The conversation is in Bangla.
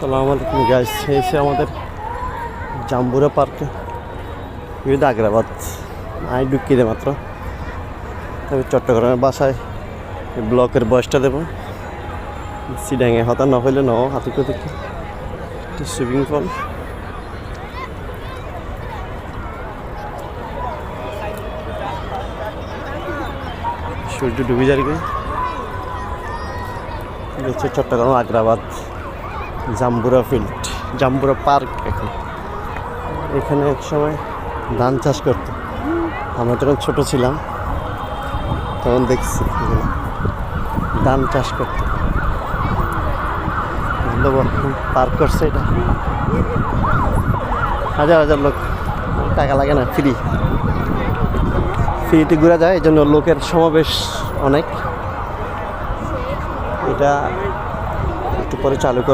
আসসালামু আলাইকুম গাইস, এসে আমাদের জাম্বুরা পার্কে বিবিধ আগ্রাবাদ আই ঢুকিয়ে মাত্র। তবে চট্টগ্রামের বাসায় ব্লকের বয়সটা দেবো সিডাঙে হতা না হইলে ন হাতিকে দেখি সুইমিং পুল সূর্য ডুবে যাবে। হচ্ছে চট্টগ্রাম আগ্রাবাদ জাম্বুরা ফিল্ড, জাম্বুরা পার্ক। এখানে এক সময় ধান চাষ করতো, আমরা যখন ছোটো ছিলাম তখন দেখছি ধান চাষ করতো। পার্ক করছে এটা, হাজার হাজার লোক, টাকা লাগে না, ফ্রিতে ঘোরা যায়, এই জন্য লোকের সমাবেশ অনেক। এটা একটু পরে চালু করবে।